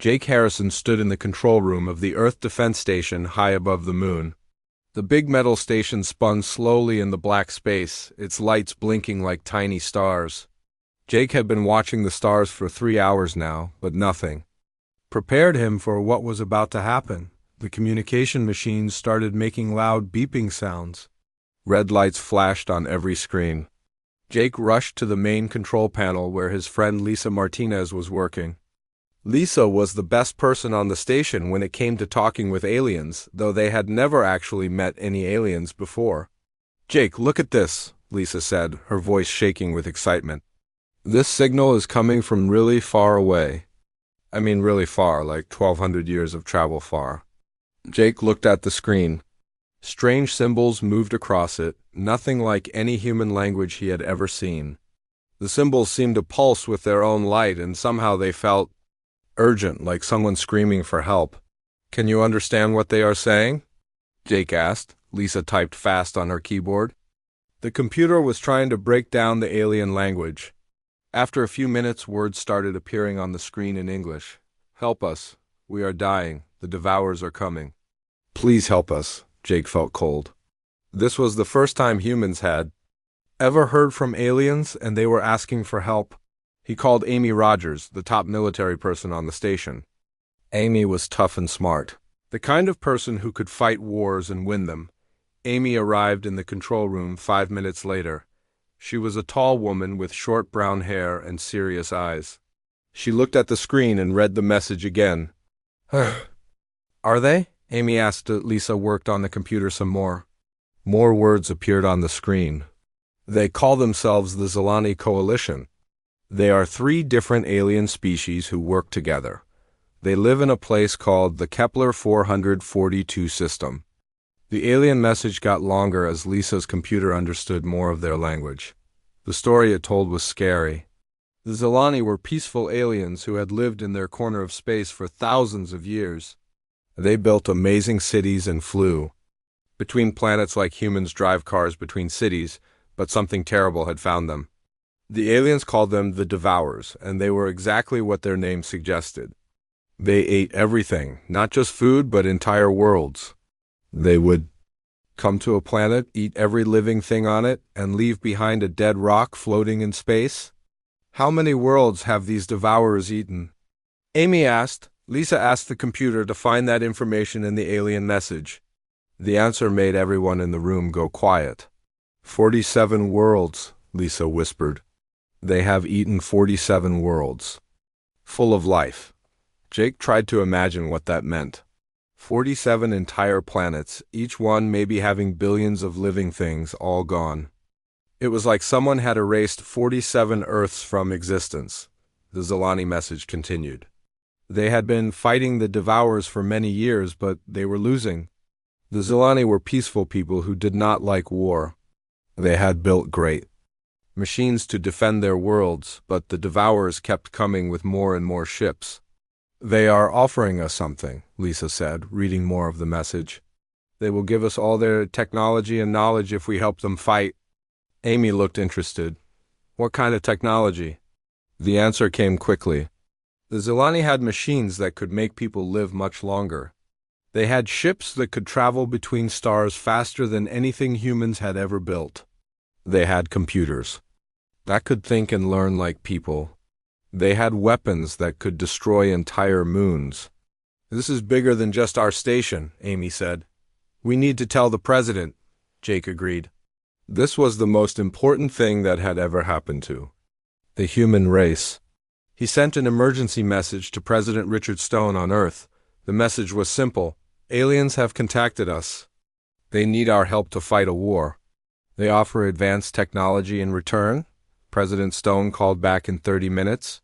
Jake Harrison stood in the control room of the Earth Defense Station high above the moon. The big metal station spun slowly in the black space, its lights blinking like tiny stars. Jake had been watching the stars for 3 hours now, but nothing prepared him for what was about to happen. The communication machines started making loud beeping sounds. Red lights flashed on every screen. Jake rushed to the main control panel where his friend Lisa Martinez was working. Lisa was the best person on the station when it came to talking with aliens, though they had never actually met any aliens before. "Jake, look at this," Lisa said, her voice shaking with excitement. "This signal is coming from really far away. I mean really far, like 1,200 years of travel far." Jake looked at the screen. Strange symbols moved across it, nothing like any human language he had ever seen. The symbols seemed to pulse with their own light, and somehow they felt urgent, like someone screaming for help. "Can you understand what they are saying?" Jake asked. Lisa typed fast on her keyboard. The computer was trying to break down the alien language. After a few minutes, words started appearing on the screen in English. "Help us. We are dying. The devourers are coming." "Please help us." Jake felt cold. This was the first time humans had ever heard from aliens, and they were asking for help. He called Amy Rogers, the top military person on the station. Amy was tough and smart, the kind of person who could fight wars and win them. Amy arrived in the control room 5 minutes later. She was a tall woman with short brown hair and serious eyes. She looked at the screen and read the message again. "Are they?" Amy asked. Lisa worked on the computer some more. More words appeared on the screen. "They call themselves the Zilani Coalition. They are 3 different alien species who work together. They live in a place called the Kepler 442 system." The alien message got longer as Lisa's computer understood more of their language. The story it told was scary. The Zilani were peaceful aliens who had lived in their corner of space for thousands of years. They built amazing cities and flew between planets like humans drive cars between cities, but something terrible had found them. The aliens called them the Devourers, and they were exactly what their name suggested. They ate everything, not just food, but entire worlds. They would come to a planet, eat every living thing on it, and leave behind a dead rock floating in space. "How many worlds have these Devourers eaten?" Amy asked. Lisa asked the computer to find that information in the alien message. The answer made everyone in the room go quiet. 47 worlds, Lisa whispered. They have eaten 47 worlds. Full of life. Jake tried to imagine what that meant. 47 entire planets, each one maybe having billions of living things, all gone. It was like someone had erased 47 Earths from existence. The Zilani message continued. They had been fighting the Devourers for many years, but they were losing. The Zilani were peaceful people who did not like war. They had built great machines to defend their worlds, but the Devourers kept coming with more and more ships. "They are offering us something," Lisa said, reading more of the message. "They will give us all their technology and knowledge if we help them fight." Amy looked interested. "What kind of technology?" The answer came quickly. The Zilani had machines that could make people live much longer. They had ships that could travel between stars faster than anything humans had ever built. They had computers that could think and learn like people. They had weapons that could destroy entire moons. "This is bigger than just our station," Amy said. "We need to tell the president," Jake agreed. This was the most important thing that had ever happened to the human race. He sent an emergency message to President Richard Stone on Earth. The message was simple. "Aliens have contacted us. They need our help to fight a war. They offer advanced technology in return." President Stone called back in 30 minutes.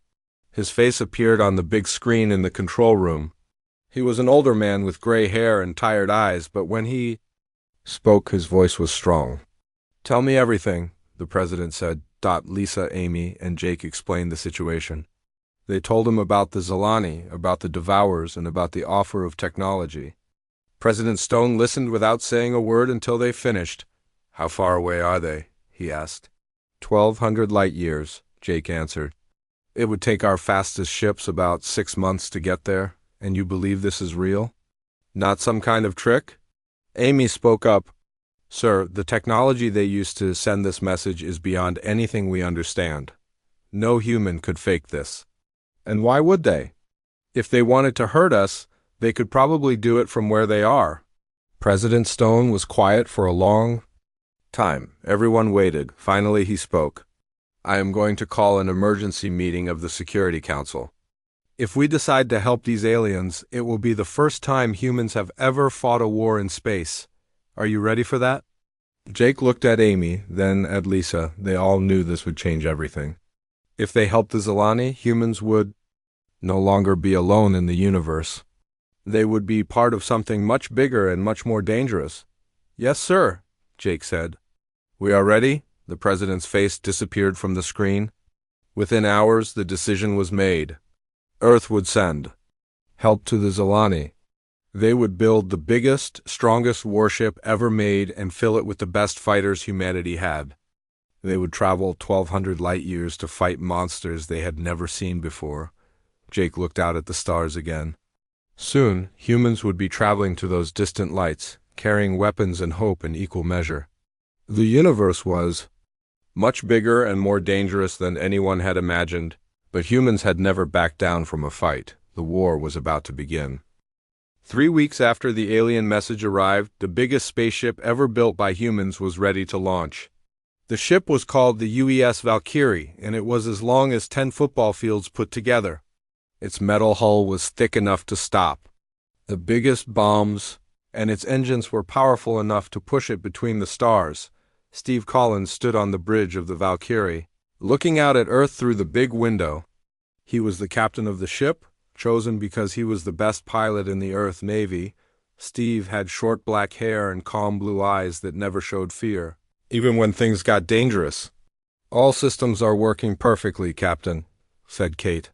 His face appeared on the big screen in the control room. He was an older man with gray hair and tired eyes, but when he spoke, his voice was strong. "Tell me everything," the president said. Lisa, Amy, and Jake explained the situation. They told him about the Zilani, about the Devourers, and about the offer of technology. President Stone listened without saying a word until they finished. "How far away are they?" he asked. 1,200 light years, Jake answered. It would take our fastest ships about 6 months to get there, and you believe this is real? Not some kind of trick? Amy spoke up. Sir, the technology they used to send this message is beyond anything we understand. No human could fake this. And why would they? If they wanted to hurt us, they could probably do it from where they are. President Stone was quiet for a long time. Everyone waited. Finally he spoke. I am going to call an emergency meeting of the Security Council. If we decide to help these aliens, it will be the first time humans have ever fought a war in space. Are you ready for that? Jake looked at Amy, then at Lisa. They all knew this would change everything. If they helped the Zilani, humans would no longer be alone in the universe. They would be part of something much bigger and much more dangerous. Yes, sir, Jake said. We are ready? The president's face disappeared from the screen. Within hours, the decision was made. Earth would send help to the Zilani. They would build the biggest, strongest warship ever made and fill it with the best fighters humanity had. They would travel 1,200 light years to fight monsters they had never seen before. Jake looked out at the stars again. Soon, humans would be traveling to those distant lights, carrying weapons and hope in equal measure. The universe was much bigger and more dangerous than anyone had imagined, but humans had never backed down from a fight. The war was about to begin. 3 weeks after the alien message arrived, the biggest spaceship ever built by humans was ready to launch. The ship was called the UES Valkyrie, and it was as long as 10 football fields put together. Its metal hull was thick enough to stop the biggest bombs, and its engines were powerful enough to push it between the stars. Steve Collins stood on the bridge of the Valkyrie, looking out at Earth through the big window. He was the captain of the ship, chosen because he was the best pilot in the Earth Navy. Steve had short black hair and calm blue eyes that never showed fear, even when things got dangerous. All systems are working perfectly, Captain, said Kate.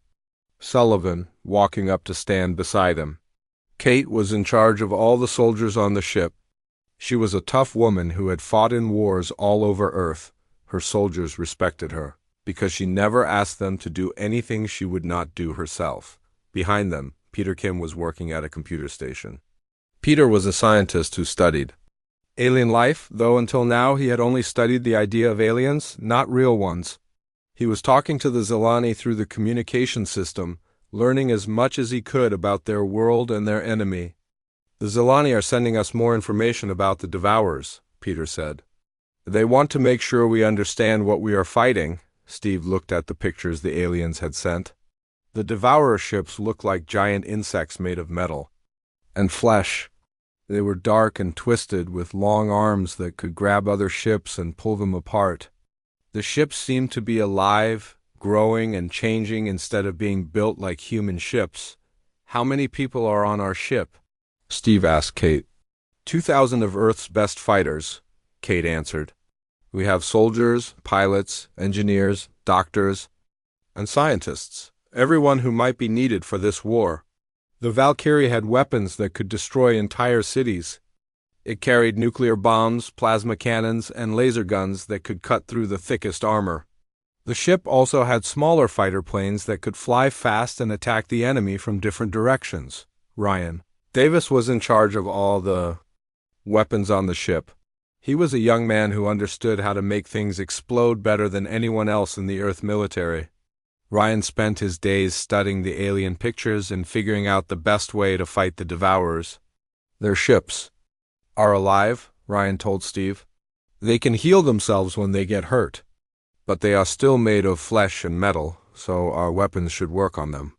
Sullivan, walking up to stand beside him. Kate was in charge of all the soldiers on the ship. She was a tough woman who had fought in wars all over Earth. Her soldiers respected her, because she never asked them to do anything she would not do herself. Behind them, Peter Kim was working at a computer station. Peter was a scientist who studied alien life, though until now he had only studied the idea of aliens, not real ones. He was talking to the Zilani through the communication system, learning as much as he could about their world and their enemy. The Zilani are sending us more information about the Devourers, Peter said. They want to make sure we understand what we are fighting. Steve looked at the pictures the aliens had sent. The Devourer ships looked like giant insects made of metal and flesh. They were dark and twisted, with long arms that could grab other ships and pull them apart. The ships seemed to be alive, growing and changing instead of being built like human ships. How many people are on our ship? Steve asked Kate. 2,000 of Earth's best fighters, Kate answered. We have soldiers, pilots, engineers, doctors, and scientists, everyone who might be needed for this war. The Valkyrie had weapons that could destroy entire cities. It carried nuclear bombs, plasma cannons, and laser guns that could cut through the thickest armor. The ship also had smaller fighter planes that could fly fast and attack the enemy from different directions. Ryan Davis was in charge of all the weapons on the ship. He was a young man who understood how to make things explode better than anyone else in the Earth military. Ryan spent his days studying the alien pictures and figuring out the best way to fight the Devourers. Their ships are alive, Ryan told Steve. They can heal themselves when they get hurt, but they are still made of flesh and metal, so our weapons should work on them.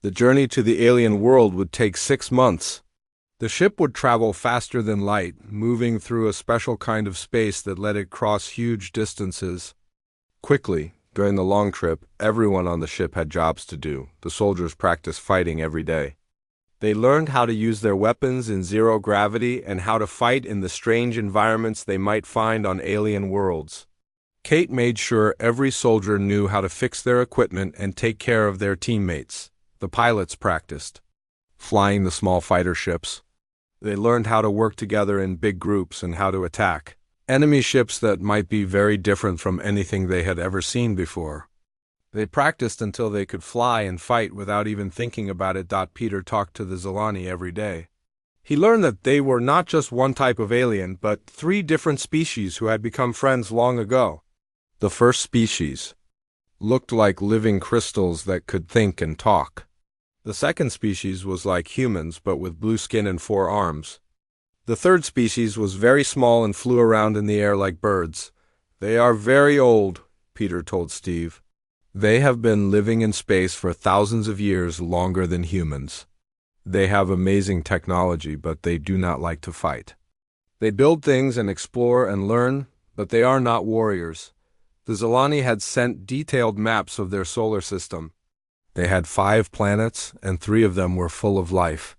The journey to the alien world would take 6 months. The ship would travel faster than light, moving through a special kind of space that let it cross huge distances. Quickly, during the long trip, everyone on the ship had jobs to do. The soldiers practiced fighting every day. They learned how to use their weapons in zero gravity and how to fight in the strange environments they might find on alien worlds. Kate made sure every soldier knew how to fix their equipment and take care of their teammates. The pilots practiced flying the small fighter ships. They learned how to work together in big groups and how to attack enemy ships that might be very different from anything they had ever seen before. They practiced until they could fly and fight without even thinking about it. Peter talked to the Zilani every day. He learned that they were not just one type of alien, but 3 different species who had become friends long ago. The first species looked like living crystals that could think and talk. The second species was like humans, but with blue skin and 4 arms. The third species was very small and flew around in the air like birds. They are very old, Peter told Steve. They have been living in space for thousands of years, longer than humans. They have amazing technology, but they do not like to fight. They build things and explore and learn, but they are not warriors. The Zilani had sent detailed maps of their solar system. They had 5 planets, and 3 of them were full of life.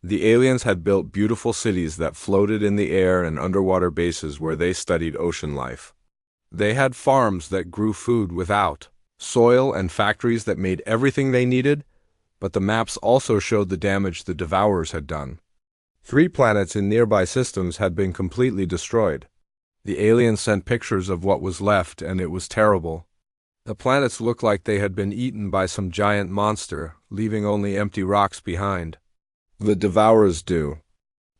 The aliens had built beautiful cities that floated in the air and underwater bases where they studied ocean life. They had farms that grew food without soil and factories that made everything they needed, but the maps also showed the damage the Devourers had done. 3 planets in nearby systems had been completely destroyed. The aliens sent pictures of what was left, and it was terrible. The planets looked like they had been eaten by some giant monster, leaving only empty rocks behind. The Devourers do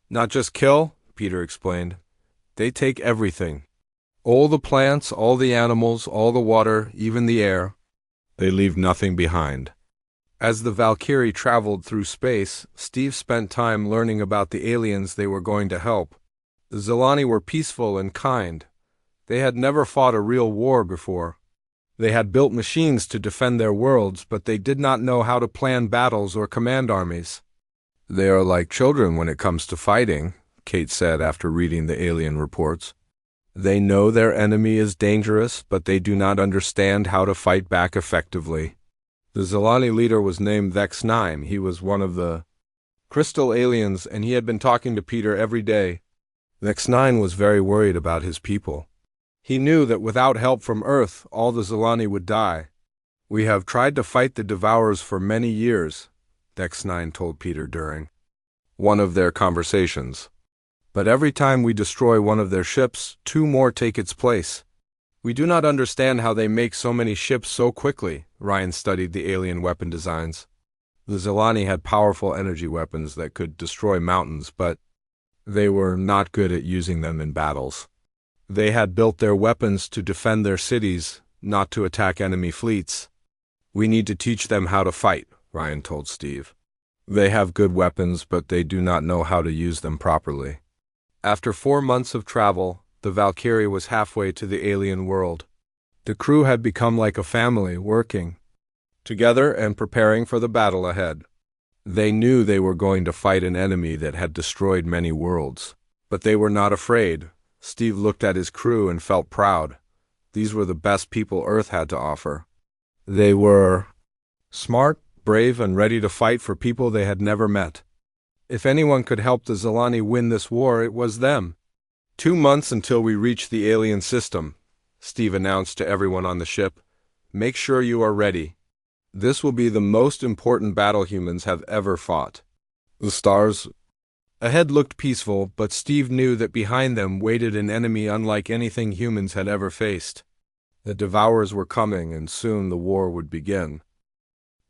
not just kill, Peter explained. They take everything. All the plants, all the animals, all the water, even the air. They leave nothing behind. As the Valkyrie traveled through space, Steve spent time learning about the aliens they were going to help. The Zilani were peaceful and kind. They had never fought a real war before. They had built machines to defend their worlds, but they did not know how to plan battles or command armies. They are like children when it comes to fighting, Kate said after reading the alien reports. They know their enemy is dangerous, but they do not understand how to fight back effectively. The Zilani leader was named Vex-9. He was one of the crystal aliens, and he had been talking to Peter every day. Vex-9 was very worried about his people. He knew that without help from Earth, all the Zilani would die. We have tried to fight the Devourers for many years, Vex-9 told Peter during one of their conversations. But every time we destroy one of their ships, 2 more take its place. We do not understand how they make so many ships so quickly. Ryan studied the alien weapon designs. The Zilani had powerful energy weapons that could destroy mountains, but they were not good at using them in battles. They had built their weapons to defend their cities, not to attack enemy fleets. We need to teach them how to fight, Ryan told Steve. They have good weapons, but they do not know how to use them properly. After 4 months of travel, the Valkyrie was halfway to the alien world. The crew had become like a family, working together and preparing for the battle ahead. They knew they were going to fight an enemy that had destroyed many worlds, but they were not afraid. Steve looked at his crew and felt proud. These were the best people Earth had to offer. They were smart, brave, and ready to fight for people they had never met. If anyone could help the Zilani win this war, it was them. 2 months until we reach the alien system, Steve announced to everyone on the ship. Make sure you are ready. This will be the most important battle humans have ever fought. The stars ahead looked peaceful, but Steve knew that behind them waited an enemy unlike anything humans had ever faced. The Devourers were coming, and soon the war would begin.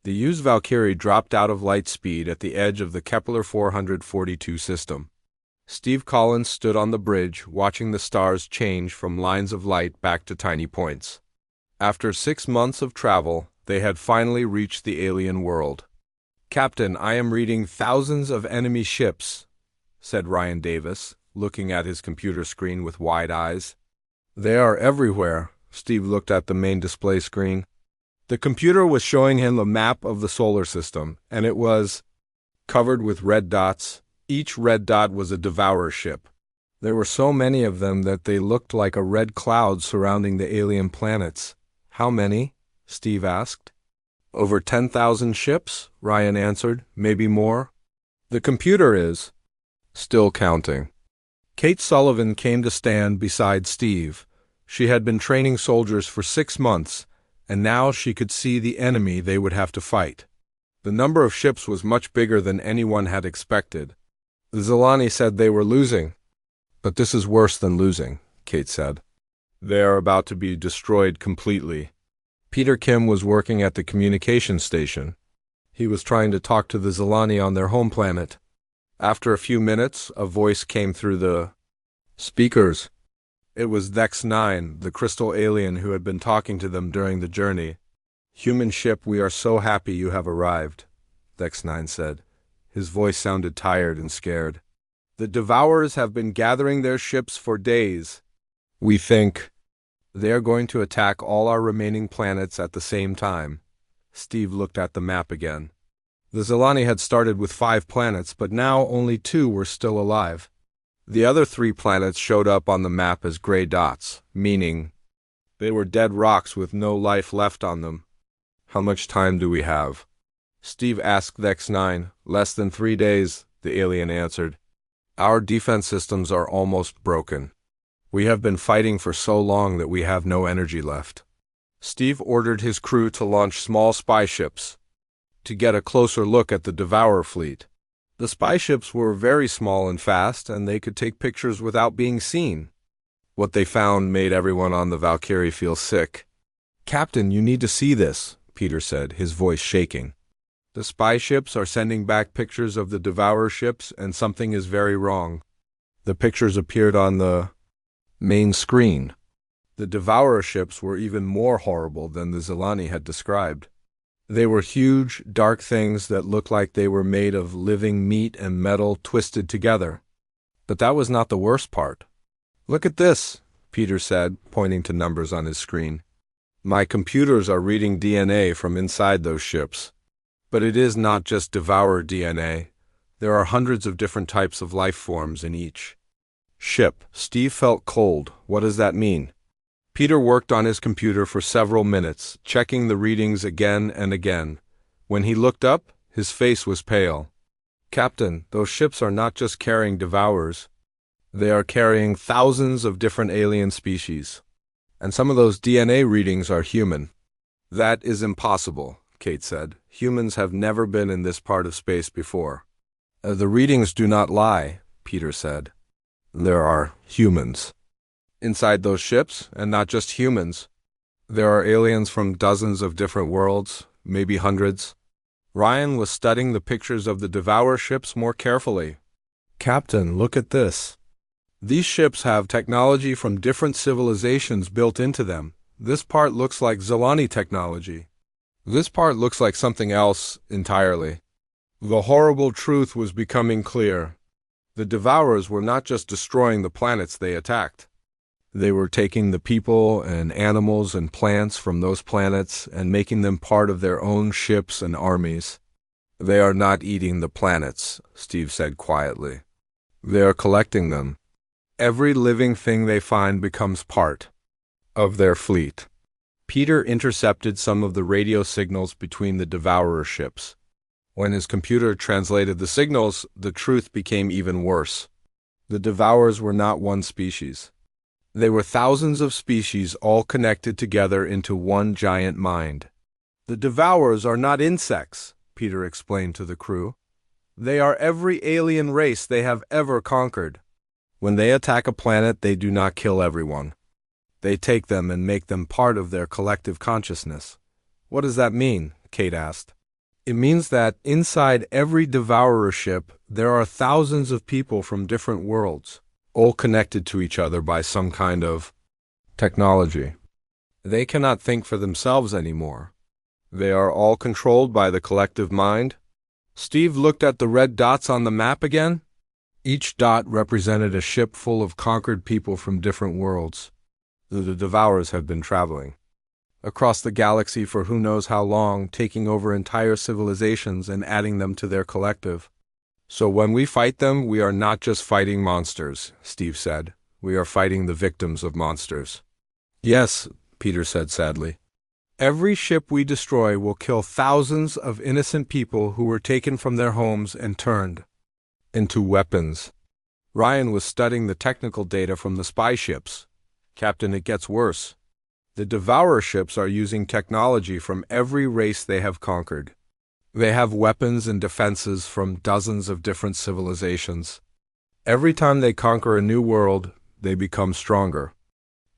The used Valkyrie dropped out of light speed at the edge of the Kepler 442 system. Steve Collins stood on the bridge, watching the stars change from lines of light back to tiny points. After 6 months of travel, they had finally reached the alien world. "Captain, I am reading thousands of enemy ships," said Ryan Davis, looking at his computer screen with wide eyes. "They are everywhere." Steve looked at the main display screen. The computer was showing him a map of the solar system, and it was covered with red dots. Each red dot was a Devourer ship. There were so many of them that they looked like a red cloud surrounding the alien planets. "How many?" Steve asked. "Over 10,000 ships," Ryan answered. "Maybe more." "The computer is still counting." Kate Sullivan came to stand beside Steve. She had been training soldiers for 6 months, and now she could see the enemy they would have to fight. The number of ships was much bigger than anyone had expected. The Zilani said they were losing. "But this is worse than losing," Kate said. "They are about to be destroyed completely." Peter Kim was working at the communication station. He was trying to talk to the Zilani on their home planet. After a few minutes, a voice came through the speakers. It was Vex-9, the crystal alien who had been talking to them during the journey. "Human ship, we are so happy you have arrived," Vex-9 said. His voice sounded tired and scared. "The Devourers have been gathering their ships for days. We think they are going to attack all our remaining planets at the same time." Steve looked at the map again. The Zilani had started with 5 planets, but now only 2 were still alive. The other 3 planets showed up on the map as gray dots, meaning they were dead rocks with no life left on them. "How much time do we have?" Steve asked Vex-9. "Less than 3 days," the alien answered. "Our defense systems are almost broken. We have been fighting for so long that we have no energy left." Steve ordered his crew to launch small spy ships to get a closer look at the Devourer fleet. The spy ships were very small and fast, and they could take pictures without being seen. What they found made everyone on the Valkyrie feel sick. "Captain, you need to see this," Peter said, his voice shaking. "The spy ships are sending back pictures of the Devourer ships, and something is very wrong." The pictures appeared on the main screen. The Devourer ships were even more horrible than the Zilani had described. They were huge, dark things that looked like they were made of living meat and metal twisted together. But that was not the worst part. "Look at this," Peter said, pointing to numbers on his screen. "My computers are reading DNA from inside those ships. But it is not just Devourer DNA. There are hundreds of different types of life forms in each ship." Steve felt cold. What does that mean? Peter worked on his computer for several minutes, checking the readings again and again. When he looked up, his face was pale. "Captain, those ships are not just carrying Devourers. They are carrying thousands of different alien species. And some of those DNA readings are human." "That is impossible," Kate said. "Humans have never been in this part of space before." "The readings do not lie," Peter said. "There are humans inside those ships, and not just humans. There are aliens from dozens of different worlds, maybe hundreds." Ryan was studying the pictures of the Devourer ships more carefully. "Captain, look at this. These ships have technology from different civilizations built into them. This part looks like Zilani technology. This part looks like something else entirely." The horrible truth was becoming clear. The Devourers were not just destroying the planets they attacked. They were taking the people and animals and plants from those planets and making them part of their own ships and armies. "They are not eating the planets," Steve said quietly. "They are collecting them. Every living thing they find becomes part of their fleet." Peter intercepted some of the radio signals between the Devourer ships. When his computer translated the signals, the truth became even worse. The Devourers were not one species. They were thousands of species all connected together into one giant mind. "The Devourers are not insects," Peter explained to the crew. "They are every alien race they have ever conquered. When they attack a planet, they do not kill everyone. They take them and make them part of their collective consciousness." "What does that mean?" Kate asked. "It means that inside every Devourer ship, there are thousands of people from different worlds, all connected to each other by some kind of technology. They cannot think for themselves anymore. They are all controlled by the collective mind." Steve looked at the red dots on the map again. Each dot represented a ship full of conquered people from different worlds. The Devourers have been traveling across the galaxy for who knows how long, taking over entire civilizations and adding them to their collective. "So when we fight them, we are not just fighting monsters," Steve said. "We are fighting the victims of monsters." "Yes," Peter said sadly. "Every ship we destroy will kill thousands of innocent people who were taken from their homes and turned into weapons." Ryan was studying the technical data from the spy ships. "Captain, it gets worse. The Devourer ships are using technology from every race they have conquered. They have weapons and defenses from dozens of different civilizations. Every time they conquer a new world, they become stronger.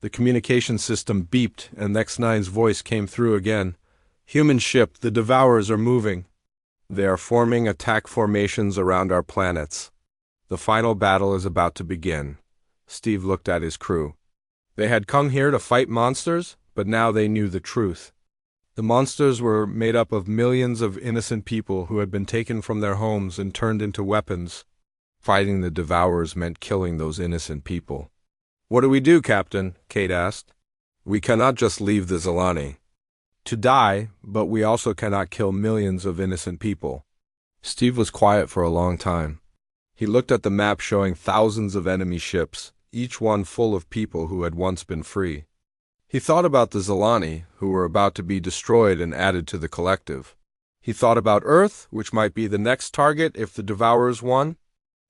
The communication system beeped, and X9's voice came through again. Human ship, the Devourers are moving. They are forming attack formations around our planets. The final battle is about to begin. Steve looked at his crew. They had come here to fight monsters, but now they knew the truth. The monsters were made up of millions of innocent people who had been taken from their homes and turned into weapons. Fighting the Devourers meant killing those innocent people. "What do we do, Captain?" Kate asked. "We cannot just leave the Zilani to die, but we also cannot kill millions of innocent people." Steve was quiet for a long time. He looked at the map showing thousands of enemy ships, each one full of people who had once been free. He thought about the Zilani, who were about to be destroyed and added to the collective. He thought about Earth, which might be the next target if the Devourers won.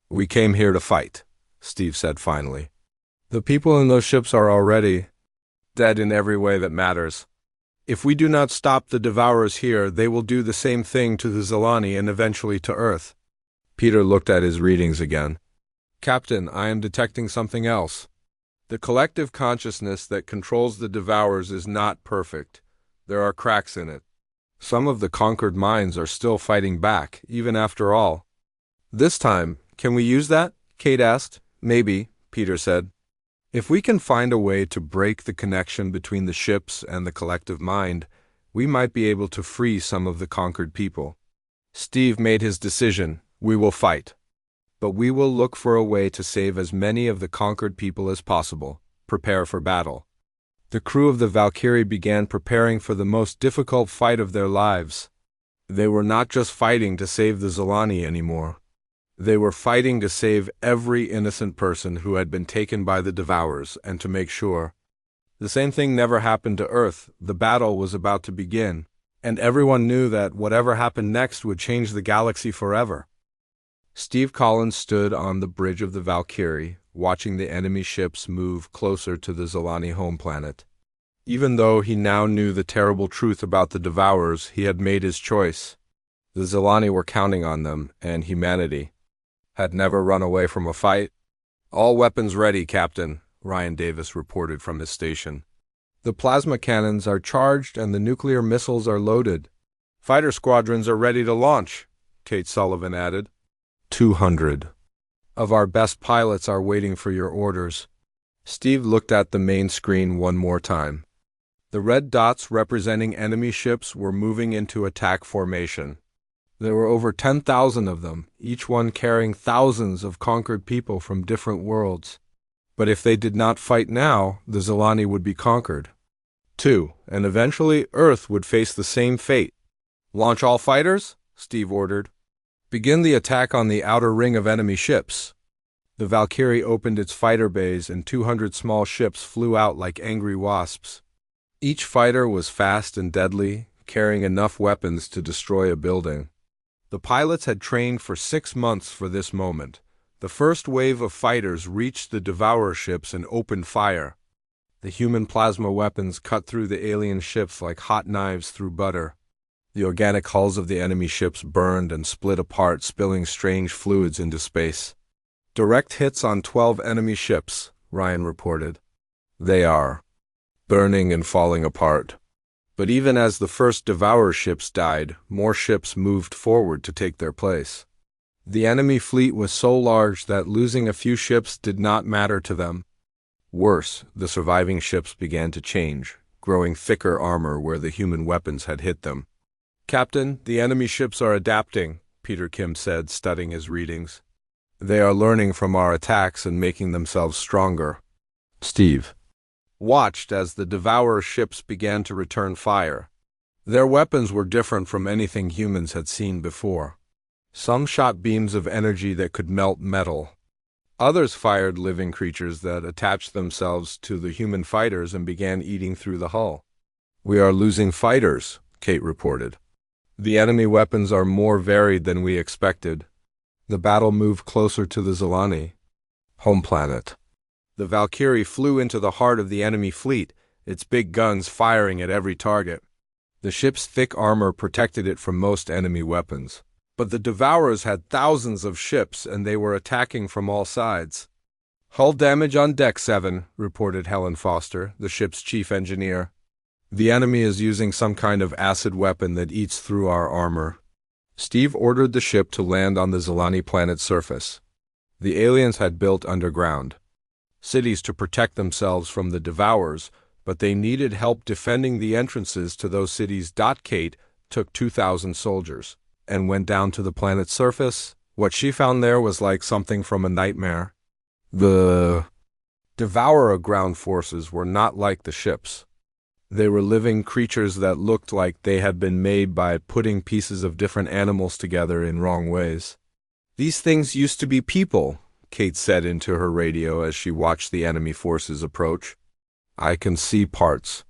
"We came here to fight," Steve said finally. "The people in those ships are already dead in every way that matters. If we do not stop the Devourers here, they will do the same thing to the Zilani and eventually to Earth." Peter looked at his readings again. "Captain, I am detecting something else. The collective consciousness that controls the Devourers is not perfect. There are cracks in it. Some of the conquered minds are still fighting back, even after all." "This time, can we use that?" Kate asked. "Maybe," Peter said. "If we can find a way to break the connection between the ships and the collective mind, we might be able to free some of the conquered people." Steve made his decision. "We will fight. But we will look for a way to save as many of the conquered people as possible. Prepare for battle." The crew of the Valkyrie began preparing for the most difficult fight of their lives. They were not just fighting to save the Zilani anymore. They were fighting to save every innocent person who had been taken by the Devourers and to make sure the same thing never happened to Earth. The battle was about to begin, and everyone knew that whatever happened next would change the galaxy forever. Steve Collins stood on the bridge of the Valkyrie, watching the enemy ships move closer to the Zilani home planet. Even though he now knew the terrible truth about the Devourers, he had made his choice. The Zilani were counting on them, and humanity had never run away from a fight. "All weapons ready, Captain," Ryan Davis reported from his station. "The plasma cannons are charged and the nuclear missiles are loaded. Fighter squadrons are ready to launch," Kate Sullivan added. 200 of our best pilots are waiting for your orders." Steve looked at the main screen one more time. The red dots representing enemy ships were moving into attack formation. There were over 10,000 of them, each one carrying thousands of conquered people from different worlds. But if they did not fight now, the Zilani would be conquered, too, and eventually Earth would face the same fate. "Launch all fighters," Steve ordered. "Begin the attack on the outer ring of enemy ships." The Valkyrie opened its fighter bays and 200 small ships flew out like angry wasps. Each fighter was fast and deadly, carrying enough weapons to destroy a building. The pilots had trained for 6 months for this moment. The first wave of fighters reached the Devourer ships and opened fire. The human plasma weapons cut through the alien ships like hot knives through butter. The organic hulls of the enemy ships burned and split apart, spilling strange fluids into space. "Direct hits on 12 enemy ships," Ryan reported. "They are burning and falling apart." But even as the first Devourer ships died, more ships moved forward to take their place. The enemy fleet was so large that losing a few ships did not matter to them. Worse, the surviving ships began to change, growing thicker armor where the human weapons had hit them. "Captain, the enemy ships are adapting," Peter Kim said, studying his readings. "They are learning from our attacks and making themselves stronger." Steve watched as the Devourer ships began to return fire. Their weapons were different from anything humans had seen before. Some shot beams of energy that could melt metal. Others fired living creatures that attached themselves to the human fighters and began eating through the hull. "We are losing fighters," Kate reported. "The enemy weapons are more varied than we expected." The battle moved closer to the Zilani home planet. The Valkyrie flew into the heart of the enemy fleet, its big guns firing at every target. The ship's thick armor protected it from most enemy weapons. But the Devourers had thousands of ships, and they were attacking from all sides. Hull damage on Deck 7, reported Helen Foster, the ship's chief engineer. The enemy is using some kind of acid weapon that eats through our armor. Steve ordered the ship to land on the Zilani planet's surface. The aliens had built underground cities to protect themselves from the Devourers, but they needed help defending the entrances to those cities. Kate took 2,000 soldiers and went down to the planet's surface. What she found there was like something from a nightmare. The Devourer ground forces were not like the ships. They were living creatures that looked like they had been made by putting pieces of different animals together in wrong ways. "These things used to be people," Kate said into her radio as she watched the enemy forces approach. "I can see parts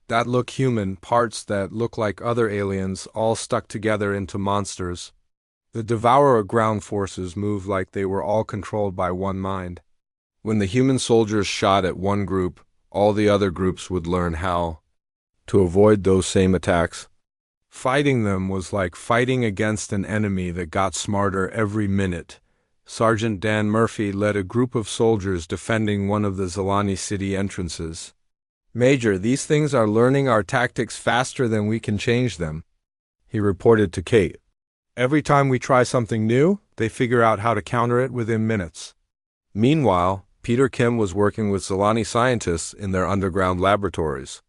that look human, parts that look like other aliens, all stuck together into monsters. The Devourer ground forces moved like they were all controlled by one mind. When the human soldiers shot at one group, all the other groups would learn how to avoid those same attacks. Fighting them was like fighting against an enemy that got smarter every minute." Sergeant Dan Murphy led a group of soldiers defending one of the Zilani city entrances. "Major, these things are learning our tactics faster than we can change them," he reported to Kate. "Every time we try something new, they figure out how to counter it within minutes." Meanwhile, Peter Kim was working with Zilani scientists in their underground laboratories.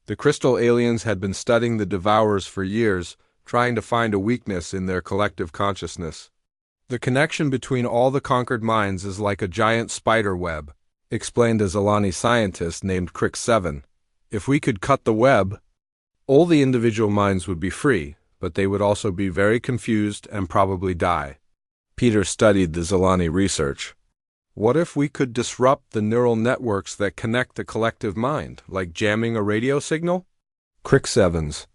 The crystal aliens had been studying the Devourers for years, trying to find a weakness in their collective consciousness. "The connection between all the conquered minds is like a giant spider web," explained a Zilani scientist named Crick 7. "If we could cut the web, all the individual minds would be free, but they would also be very confused and probably die." Peter studied the Zilani research. "What if we could disrupt the neural networks that connect the collective mind, like jamming a radio signal?" Crick 7's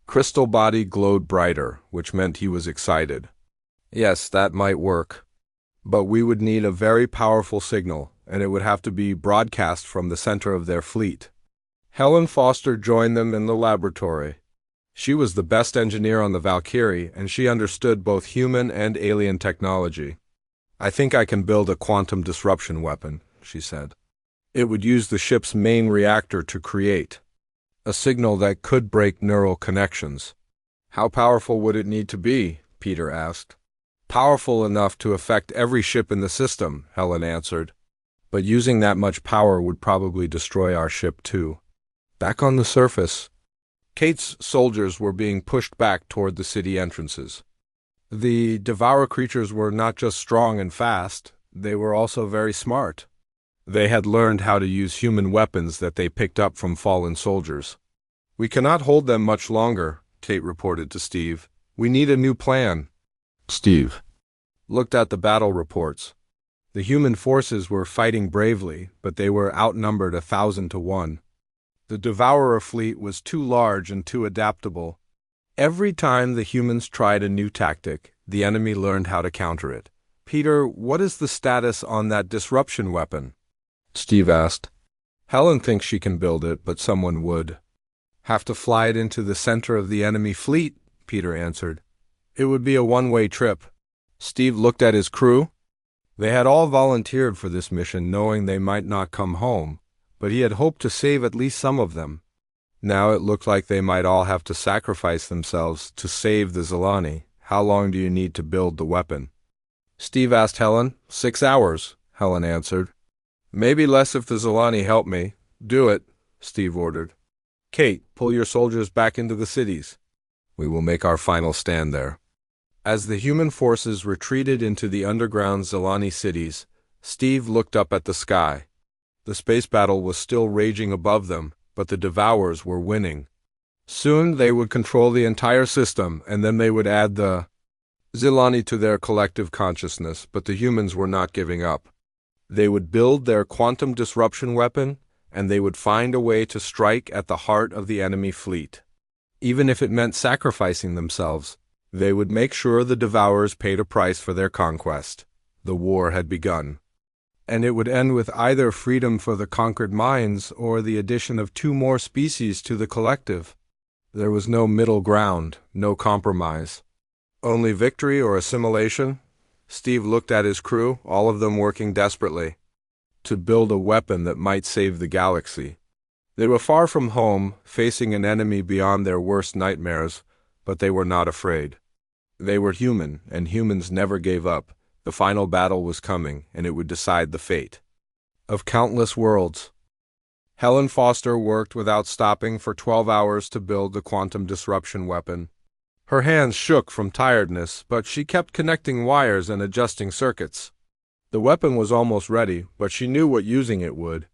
crystal body glowed brighter, which meant he was excited. "Yes, that might work. But we would need a very powerful signal, and it would have to be broadcast from the center of their fleet." Helen Foster joined them in the laboratory. She was the best engineer on the Valkyrie, and she understood both human and alien technology. "I think I can build a quantum disruption weapon," she said. "It would use the ship's main reactor to create a signal that could break neural connections." "How powerful would it need to be?" Peter asked. "Powerful enough to affect every ship in the system," Helen answered. "But using that much power would probably destroy our ship too." Back on the surface, Kate's soldiers were being pushed back toward the city entrances. The Devourer creatures were not just strong and fast, they were also very smart. They had learned how to use human weapons that they picked up from fallen soldiers. "We cannot hold them much longer," Kate reported to Steve. "We need a new plan." Steve looked at the battle reports. The human forces were fighting bravely, but they were outnumbered 1,000 to 1. The Devourer fleet was too large and too adaptable. Every time the humans tried a new tactic, the enemy learned how to counter it. "Peter, what is the status on that disruption weapon?" Steve asked. "Helen thinks she can build it, but someone would have to fly it into the center of the enemy fleet," Peter answered. "It would be a one-way trip." Steve looked at his crew. They had all volunteered for this mission knowing they might not come home, but he had hoped to save at least some of them. Now it looked like they might all have to sacrifice themselves to save the Zilani. "How long do you need to build the weapon?" Steve asked Helen. 6 hours, Helen answered. "Maybe less if the Zilani help me." "Do it," Steve ordered. "Kate, pull your soldiers back into the cities. We will make our final stand there." As the human forces retreated into the underground Zilani cities, Steve looked up at the sky. The space battle was still raging above them, but the Devourers were winning. Soon they would control the entire system, and then they would add the Zilani to their collective consciousness, but the humans were not giving up. They would build their quantum disruption weapon, and they would find a way to strike at the heart of the enemy fleet. Even if it meant sacrificing themselves, they would make sure the Devourers paid a price for their conquest. The war had begun. And it would end with either freedom for the conquered minds or the addition of 2 more species to the collective. There was no middle ground, no compromise. Only victory or assimilation. Steve looked at his crew, all of them working desperately. to build a weapon that might save the galaxy. They were far from home, facing an enemy beyond their worst nightmares, but they were not afraid. They were human, and humans never gave up. The final battle was coming, and it would decide the fate of countless worlds. Helen Foster worked without stopping for 12 hours to build the quantum disruption weapon. Her hands shook from tiredness, but she kept connecting wires and adjusting circuits. The weapon was almost ready, but she knew what using it would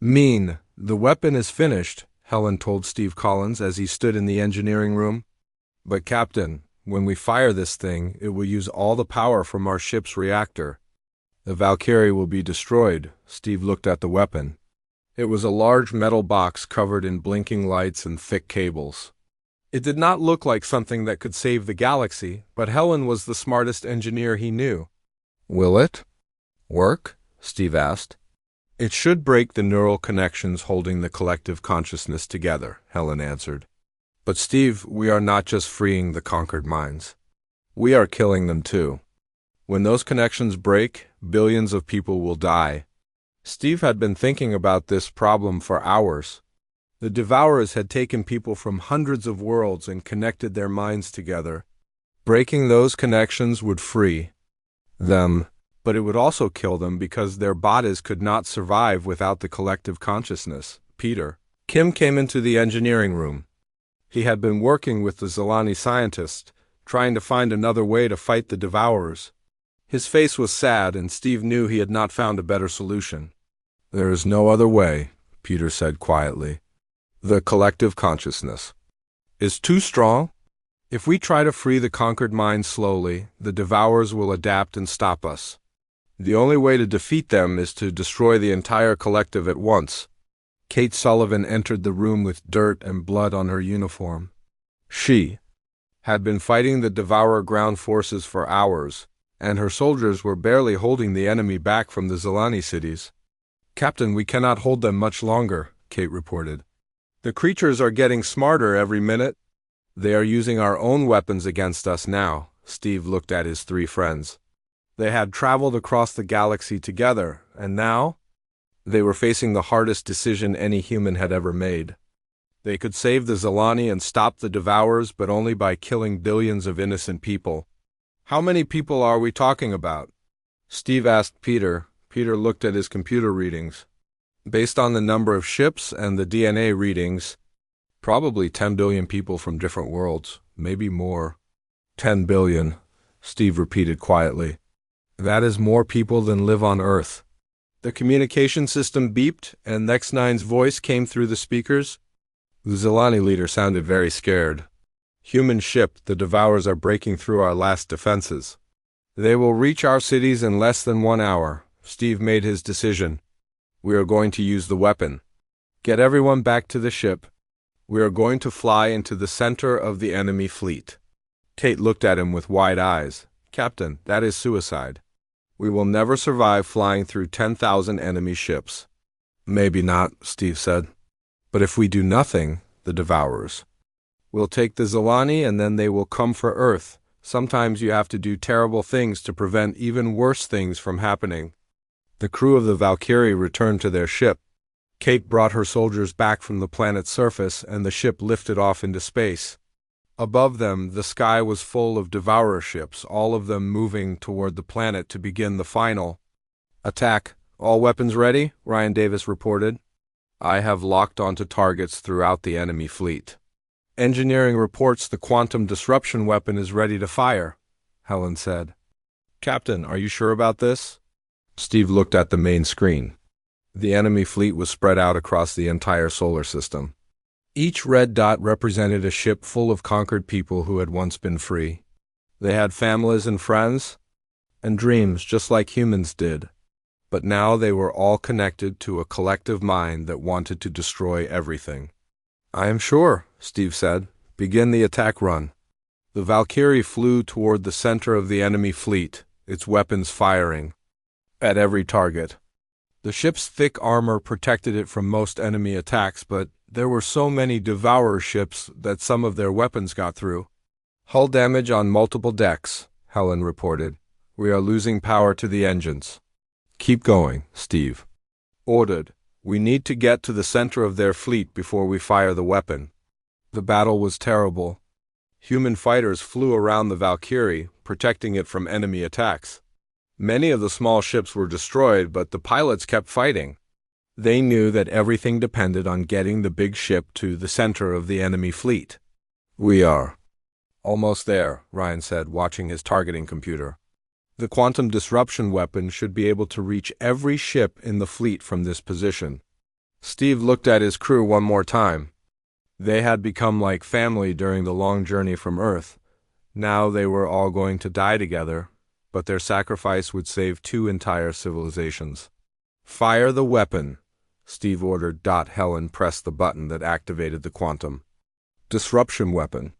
mean. The weapon is finished, Helen told Steve Collins as he stood in the engineering room. But Captain, when we fire this thing, it will use all the power from our ship's reactor. The Valkyrie will be destroyed. Steve looked at the weapon. It was a large metal box covered in blinking lights and thick cables. It did not look like something that could save the galaxy, but Helen was the smartest engineer he knew. Will it work? Steve asked. It should break the neural connections holding the collective consciousness together, Helen answered. But Steve, we are not just freeing the conquered minds. We are killing them too. When those connections break, billions of people will die. Steve had been thinking about this problem for hours. The Devourers had taken people from hundreds of worlds and connected their minds together. Breaking those connections would free them, but it would also kill them because their bodies could not survive without the collective consciousness. Kim came into the engineering room. He had been working with the Zilani scientist, trying to find another way to fight the Devourers. His face was sad, and Steve knew he had not found a better solution. There is no other way, Peter said quietly. The collective consciousness is too strong. If we try to free the conquered mind slowly, the Devourers will adapt and stop us. The only way to defeat them is to destroy the entire collective at once. Kate Sullivan entered the room with dirt and blood on her uniform. She had been fighting the Devourer ground forces for hours, and her soldiers were barely holding the enemy back from the Zilani cities. Captain, we cannot hold them much longer, Kate reported. The creatures are getting smarter every minute. They are using our own weapons against us now. Steve looked at his three friends. They had traveled across the galaxy together, and now they were facing the hardest decision any human had ever made. They could save the Zilani and stop the Devourers, but only by killing billions of innocent people. How many people are we talking about? Steve asked Peter. Peter looked at his computer readings. Based on the number of ships and the DNA readings, probably 10 billion people from different worlds, maybe more. 10 billion, Steve repeated quietly. That is more people than live on Earth. The communication system beeped, and Nex-9's voice came through the speakers. The Zilani leader sounded very scared. Human ship, the Devourers are breaking through our last defenses. They will reach our cities in less than 1 hour. Steve made his decision. We are going to use the weapon. Get everyone back to the ship. We are going to fly into the center of the enemy fleet. Kate looked at him with wide eyes. Captain, that is suicide. We will never survive flying through 10,000 enemy ships. Maybe not, Steve said. But if we do nothing, the Devourers will take the Zilani and then they will come for Earth. Sometimes you have to do terrible things to prevent even worse things from happening. The crew of the Valkyrie returned to their ship. Kate brought her soldiers back from the planet's surface, and the ship lifted off into space. Above them, the sky was full of Devourer ships, all of them moving toward the planet to begin the final attack. All weapons ready, Ryan Davis reported. I have locked onto targets throughout the enemy fleet. Engineering reports the quantum disruption weapon is ready to fire, Helen said. Captain, are you sure about this? Steve looked at the main screen. The enemy fleet was spread out across the entire solar system. Each red dot represented a ship full of conquered people who had once been free. They had families and friends, and dreams just like humans did. But now they were all connected to a collective mind that wanted to destroy everything. I am sure, Steve said. Begin the attack run. The Valkyrie flew toward the center of the enemy fleet, its weapons firing at every target. The ship's thick armor protected it from most enemy attacks, but there were so many Devourer ships that some of their weapons got through. Hull damage on multiple decks, Helen reported. We are losing power to the engines. Keep going, Steve. ordered, "We need to get to the center of their fleet before we fire the weapon." The battle was terrible. Human fighters flew around the Valkyrie, protecting it from enemy attacks. Many of the small ships were destroyed, but the pilots kept fighting. They knew that everything depended on getting the big ship to the center of the enemy fleet. "We are almost there," Ryan said, watching his targeting computer. "The quantum disruption weapon should be able to reach every ship in the fleet from this position." Steve looked at his crew one more time. They had become like family during the long journey from Earth. Now they were all going to die together, but their sacrifice would save 2 entire civilizations. "Fire the weapon," Steve ordered. Helen pressed the button that activated the quantum disruption weapon.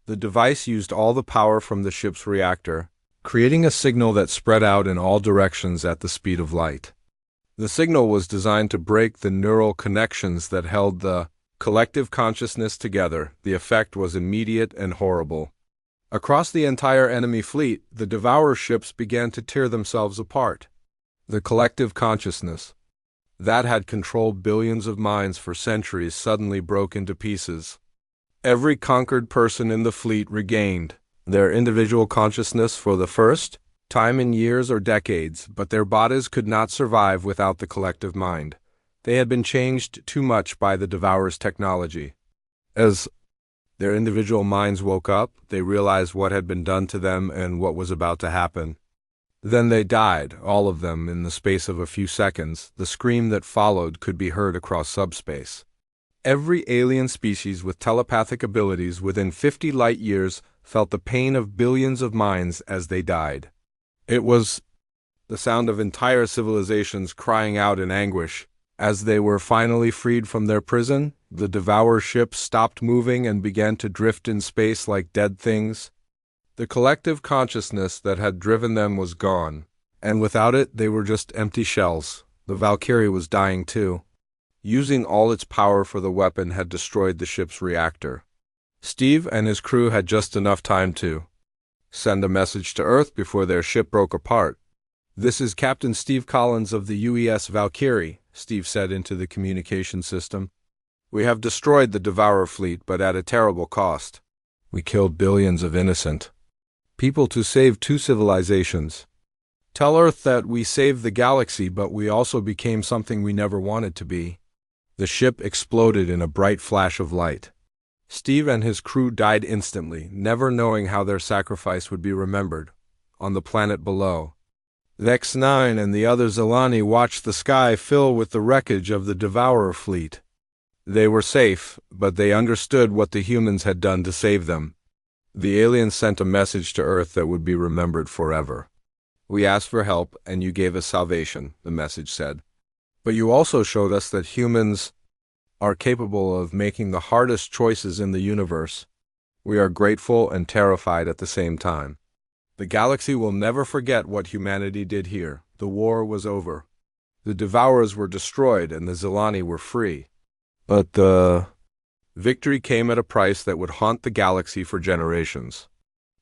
The device used all the power from the ship's reactor, creating a signal that spread out in all directions at the speed of light. The signal was designed to break the neural connections that held the collective consciousness together. The effect was immediate and horrible. Across the entire enemy fleet, the Devourer ships began to tear themselves apart. The collective consciousness that had controlled billions of minds for centuries suddenly broke into pieces. Every conquered person in the fleet regained their individual consciousness for the first time in years or decades, but their bodies could not survive without the collective mind. They had been changed too much by the Devourer's technology. As their individual minds woke up, they realized what had been done to them and what was about to happen. Then they died, all of them, in the space of a few seconds. The scream that followed could be heard across subspace. Every alien species with telepathic abilities within 50 light-years felt the pain of billions of minds as they died. It was the sound of entire civilizations crying out in anguish. As they were finally freed from their prison, the Devourer ships stopped moving and began to drift in space like dead things. The collective consciousness that had driven them was gone, and without it they were just empty shells. The Valkyrie was dying too. Using all its power for the weapon had destroyed the ship's reactor. Steve and his crew had just enough time to send a message to Earth before their ship broke apart. "This is Captain Steve Collins of the UES Valkyrie," Steve said into the communication system. "We have destroyed the Devourer fleet, but at a terrible cost. We killed billions of innocent people to save 2 civilizations. Tell Earth that we saved the galaxy, but we also became something we never wanted to be." The ship exploded in a bright flash of light. Steve and his crew died instantly, never knowing how their sacrifice would be remembered. On the planet below, Vex-9 and the other Zelani watched the sky fill with the wreckage of the Devourer fleet. They were safe, but they understood what the humans had done to save them. The aliens sent a message to Earth that would be remembered forever. "We asked for help, and you gave us salvation," the message said. "But you also showed us that humans are capable of making the hardest choices in the universe. We are grateful and terrified at the same time. The galaxy will never forget what humanity did here. The war was over. The Devourers were destroyed, and the Zelani were free. But the victory came at a price that would haunt the galaxy for generations.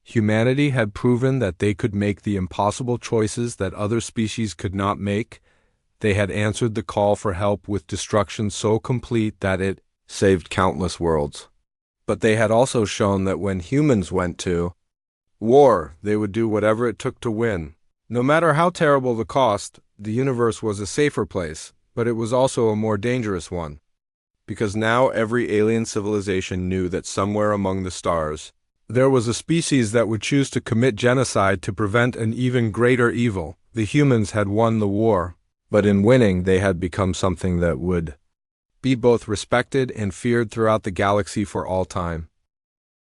Humanity had proven that they could make the impossible choices that other species could not make. They had answered the call for help with destruction so complete that it saved countless worlds. But they had also shown that when humans went to war, they would do whatever it took to win. No matter how terrible the cost, the universe was a safer place, but it was also a more dangerous one. Because now every alien civilization knew that somewhere among the stars, there was a species that would choose to commit genocide to prevent an even greater evil. The humans had won the war, but in winning they had become something that would be both respected and feared throughout the galaxy for all time.